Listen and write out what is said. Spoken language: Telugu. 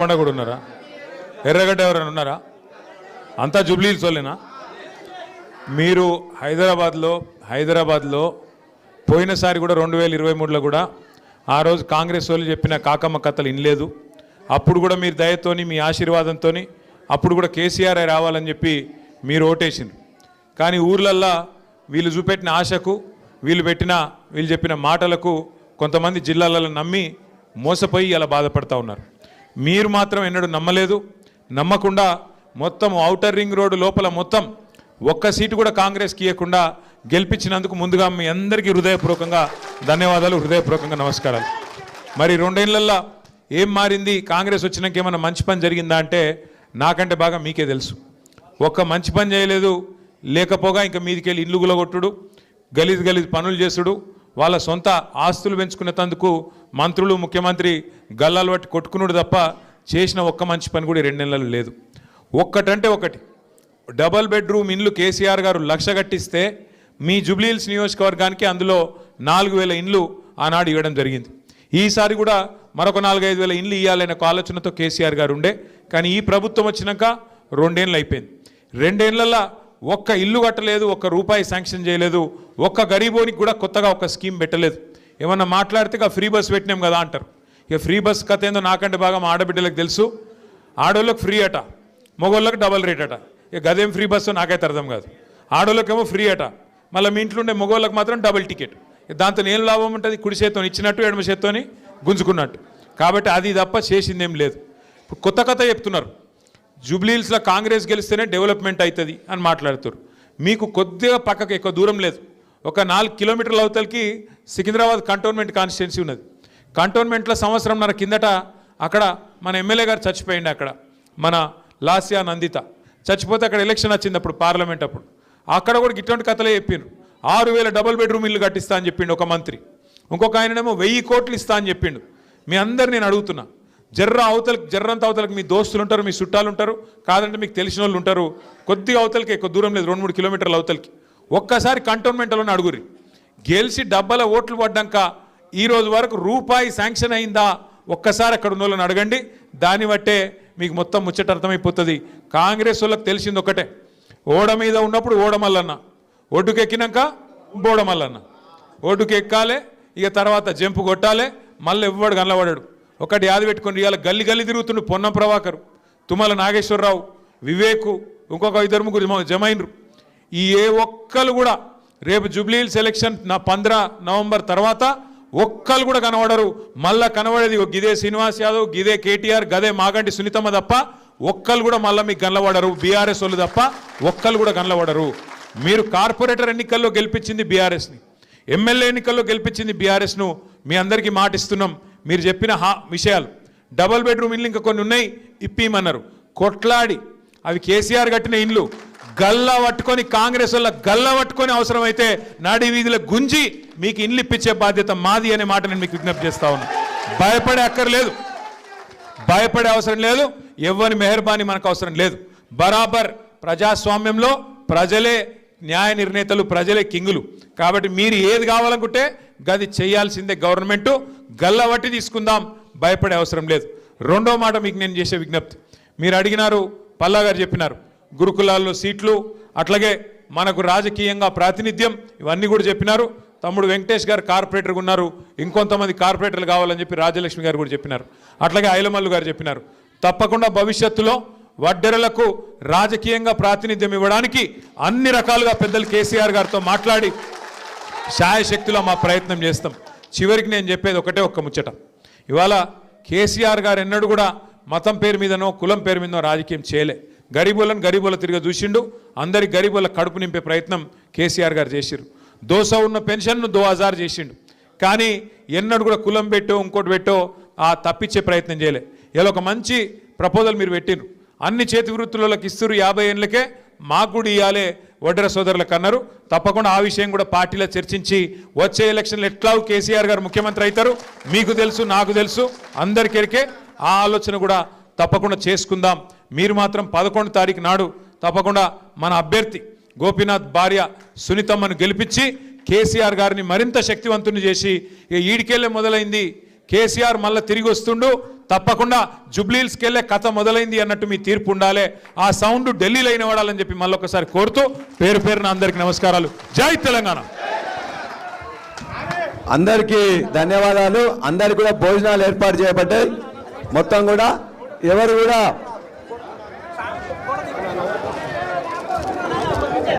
హన్మకొండ కూడా ఉన్నారా? ఎర్రగడ్డ ఎవరైనా ఉన్నారా? అంతా జూబ్లీ హిల్స్ వాళ్ళేనా? మీరు హైదరాబాద్లో పోయినసారి కూడా 2023లో కూడా ఆ రోజు కాంగ్రెస్ వాళ్ళు చెప్పిన కాకమ్మ కథలు ఇనలేదు. అప్పుడు కూడా మీరు దయతోని మీ ఆశీర్వాదంతో అప్పుడు కూడా కేసీఆర్ రావాలని చెప్పి మీరు ఓటేసింది. కానీ ఊర్లల్లో వీళ్ళు చూపెట్టిన ఆశకు వీళ్ళు చెప్పిన మాటలకు కొంతమంది జిల్లాలలో నమ్మి మోసపోయి అలా బాధపడతా ఉన్నారు. మీరు మాత్రం ఎన్నడూ నమ్మలేదు. నమ్మకుండా మొత్తం ఔటర్ రింగ్ రోడ్డు లోపల మొత్తం ఒక్క సీటు కూడా కాంగ్రెస్కి ఇవ్వకుండా గెలిపించినందుకు ముందుగా మీ అందరికీ హృదయపూర్వకంగా ధన్యవాదాలు, హృదయపూర్వకంగా నమస్కారాలు. మరి 2 ఏళ్లలో ఏం మారింది? కాంగ్రెస్ వచ్చినాక ఏమైనా మంచి పని జరిగిందా అంటే నాకంటే బాగా మీకే తెలుసు. ఒక్క మంచి పని చేయలేదు. లేకపోగా ఇంకా మీదికెళ్ళి ఇల్లు గులగొట్టుడు, గలీజ్ పనులు చేసుడు, వాళ్ళ సొంత ఆస్తులు పెంచుకునేందుకు మంత్రులు ముఖ్యమంత్రి గల్లాలు పట్టి కొట్టుకున్నాడు తప్ప చేసిన ఒక్క మంచి పని కూడా 2 నెలలు లేదు. ఒక్కటంటే ఒకటి, డబల్ బెడ్రూమ్ ఇండ్లు కేసీఆర్ గారు 1,00,000 కట్టిస్తే మీ జూబ్లీ హిల్స్ నియోజకవర్గానికి అందులో 4,000 ఇండ్లు ఆనాడు ఇవ్వడం జరిగింది. ఈసారి కూడా మరొక 4,000-5,000 ఇండ్లు ఇవ్వాలనే ఆలోచనతో కేసీఆర్ గారు ఉండే. కానీ ఈ ప్రభుత్వం వచ్చినాక 2 ఏళ్ళు అయిపోయింది. 2 ఏళ్లలో ఒక్క ఇల్లు కట్టలేదు, ఒక్క రూపాయి శాంక్షన్ చేయలేదు, ఒక్క గరీబోనికి కూడా కొత్తగా ఒక స్కీమ్ పెట్టలేదు. ఏమన్నా మాట్లాడితే ఇక ఫ్రీ బస్ పెట్టినాం కదా అంటారు. ఇక ఫ్రీ బస్ కథ ఏందో నాకంటే బాగా మా ఆడబిడ్డలకు తెలుసు. ఆడోళ్ళకి ఫ్రీ అట, మగోళ్ళకి డబల్ రేట్ అట. ఇక గదేం ఫ్రీ బస్సు నాకైతే అర్థం కాదు. ఆడోళ్ళకేమో ఫ్రీ అట, మళ్ళీ మీ ఇంట్లో ఉండే మగోళ్ళకి మాత్రం డబుల్ టికెట్. దాంతో ఏం లాభం ఉంటుంది? కుడి చేత్తో ఇచ్చినట్టు ఎడమ చేత్తోని గుంజుకున్నట్టు. కాబట్టి అది తప్ప చేసిందేం లేదు. ఇప్పుడు కొత్త కథ చెప్తున్నారు. జూబ్లీ హిల్స్లో కాంగ్రెస్ గెలిస్తేనే డెవలప్మెంట్ అవుతుంది అని మాట్లాడుతారు. మీకు కొద్దిగా పక్కకు ఎక్కువ దూరం లేదు, ఒక 4 కిలోమీటర్ల అవతలకి సికింద్రాబాద్ కంటోన్మెంట్ కాన్స్టిట్యున్సీ ఉన్నది. కంటోన్మెంట్లో 1.5 సంవత్సరం కిందట అక్కడ మన ఎమ్మెల్యే గారు చచ్చిపోయింది. అక్కడ మన లాస్యా నందిత చచ్చిపోతే అక్కడ ఎలక్షన్ వచ్చింది అప్పుడు పార్లమెంట్ అప్పుడు. అక్కడ కూడా ఇటువంటి కథలే చెప్పిండ్రు. 6,000 డబుల్ బెడ్రూమ్ ఇల్లు కట్టిస్తా అని చెప్పిండు ఒక మంత్రి. ఇంకొక ఆయననేమో 1,000 కోట్లు ఇస్తా అని చెప్పిండు. మీ అందరు నేను అడుగుతున్నా, జర్రంత అవతలకి మీ దోస్తులు ఉంటారు, మీ చుట్టాలు ఉంటారు, కాదంటే మీకు తెలిసిన వాళ్ళు ఉంటారు. కొద్దిగా అవతలకి ఎక్కువ దూరం లేదు, 2-3 కిలోమీటర్ల అవతలకి. ఒక్కసారి కంటోన్మెంట్లోనే అడుగురి. గెలిచి డబ్బల ఓట్లు పడ్డాక ఈ రోజు వరకు రూపాయి శాంక్షన్ అయిందా ఒక్కసారి అక్కడ ఉన్న వాళ్ళని అడగండి. దాన్ని బట్టే మీకు మొత్తం ముచ్చట అర్థమైపోతుంది. కాంగ్రెస్ వాళ్ళకి తెలిసింది ఒకటే, ఓడ మీద ఉన్నప్పుడు ఓడమల్లన్న, ఒడ్డుకెక్కినాక బోడమల్లన్న. ఒడ్డుకు ఎక్కాలే, ఇక తర్వాత జంపు కొట్టాలే, మళ్ళీ ఎవ్వడు కనబడాడు. ఒకటి యాది పెట్టుకుని ఇవాళ గల్లి తిరుగుతుండు పొన్నం ప్రభాకర్, తుమ్మల నాగేశ్వరరావు, వివేకు, ఇంకొక 2 ముగ్గురు జమైనరు. ఈ ఏ ఒక్కరు కూడా రేపు జూబ్లీ హిల్స్ ఎలక్షన్ 15 నవంబర్ తర్వాత ఒక్కరు కూడా కనబడరు. మళ్ళా కనబడేది గిదే శ్రీనివాస్ యాదవ్, గిదే కేటీఆర్, గదే మాగంటి సునీతమ్మ తప్ప ఒక్కరు కూడా మళ్ళీ మీకు కనబడరు. బీఆర్ఎస్ వాళ్ళు తప్ప ఒక్కరు కూడా కనబడరు. మీరు కార్పొరేటర్ ఎన్నికల్లో గెలిపించింది బీఆర్ఎస్ని, ఎమ్మెల్యే ఎన్నికల్లో గెలిపించింది బీఆర్ఎస్ను. మీ అందరికీ మాటిస్తున్నాం, మీరు చెప్పిన విషయాలు డబల్ బెడ్రూమ్ ఇల్లు ఇంకా కొన్ని ఉన్నాయి ఇప్పిమన్నారు. కొట్లాడి అవి కేసీఆర్ కట్టిన ఇండ్లు గల్లా పట్టుకొని కాంగ్రెస్ వల్ల గల్లా పట్టుకొని అవసరమైతే నాడి వీధిలో గుంజి మీకు ఇండ్లు ఇప్పించే బాధ్యత మాది అనే మాట నేను మీకు విజ్ఞప్తి చేస్తా ఉన్నా. భయపడే అవసరం లేదు, ఎవ్వరి మెహర్బానీ మనకు అవసరం లేదు. బరాబర్ ప్రజాస్వామ్యంలో ప్రజలే న్యాయ నిర్ణేతలు, ప్రజలే కింగులు. కాబట్టి మీరు ఏది కావాలనుకుంటే గది చేయాల్సిందే గవర్నమెంట్. గల్లవట్టి తీసుకుందాం, భయపడే అవసరం లేదు. రెండో మాట మీకు నేను చేసే విజ్ఞప్తి, మీరు అడిగినారు, పల్లా గారు చెప్పినారు గురుకులాల్లో సీట్లు, అట్లాగే మనకు రాజకీయంగా ప్రాతినిధ్యం, ఇవన్నీ కూడా చెప్పినారు. తమ్ముడు వెంకటేష్ గారు కార్పొరేటర్గా ఉన్నారు, ఇంకొంతమంది కార్పొరేటర్లు కావాలని చెప్పి రాజలక్ష్మి గారు కూడా చెప్పినారు. అట్లాగే ఐలమల్లు గారు చెప్పినారు. తప్పకుండా భవిష్యత్తులో వడ్డెరలకు రాజకీయంగా ప్రాతినిధ్యం ఇవ్వడానికి అన్ని రకాలుగా పెద్దలు కేసీఆర్ గారితో మాట్లాడి శాయశక్తిలో మా ప్రయత్నం చేస్తాం. చివరికి నేను చెప్పేది ఒకటే ఒక్క ముచ్చట, ఇవాళ కేసీఆర్ గారు ఎన్నడూ కూడా మతం పేరు మీదనో కులం పేరు మీదనో రాజకీయం చేయలే. గరీబుల తిరిగి చూసిండు. అందరి గరీబుల కడుపు నింపే ప్రయత్నం కేసీఆర్ గారు చేసిరు. 200 ఉన్న పెన్షన్ను 2000 చేసిండు. కానీ ఎన్నడూ కూడా కులం పెట్టో ఇంకోటి పెట్టో తప్పించే ప్రయత్నం చేయలే. ఇలా ఒక మంచి ప్రపోజల్ మీరు పెట్టిండ్రు, అన్ని చేతి వృత్తులకు ఇస్తురు 50 ఏళ్ళకే, మాకు కూడా ఇవ్వాలే వడ్డెర సోదరులకు అన్నారు. తప్పకుండా ఆ విషయం కూడా పార్టీలో చర్చించి వచ్చే ఎలక్షన్లు ఎట్లాగూ కేసీఆర్ గారు ముఖ్యమంత్రి అవుతారు, మీకు తెలుసు, నాకు తెలుసు, అందరికెరికే. ఆ ఆలోచన కూడా తప్పకుండా చేసుకుందాం. మీరు మాత్రం 11 తారీఖు నాడు తప్పకుండా మన అభ్యర్థి గోపీనాథ్ భార్య సునీతమ్మను గెలిపించి కేసీఆర్ గారిని మరింత శక్తివంతుని చేసి, ఈడికెళ్ళే మొదలైంది కేసీఆర్ మళ్ళీ తిరిగి వస్తుండు, తప్పకుండా జుబ్లీహిల్స్కి వెళ్ళే కథ మొదలైంది అన్నట్టు మీ తీర్పు ఉండాలి. ఆ సౌండ్ ఢిల్లీలో వినబడాలని చెప్పి మళ్ళీ ఒకసారి కోరుతూ పేరు పేరున అందరికీ నమస్కారాలు. జై తెలంగాణ. అందరికీ ధన్యవాదాలు. అందరికీ కూడా భోజనాలు ఏర్పాటు చేయబడ్డాయి. మొత్తం కూడా ఎవరు కూడా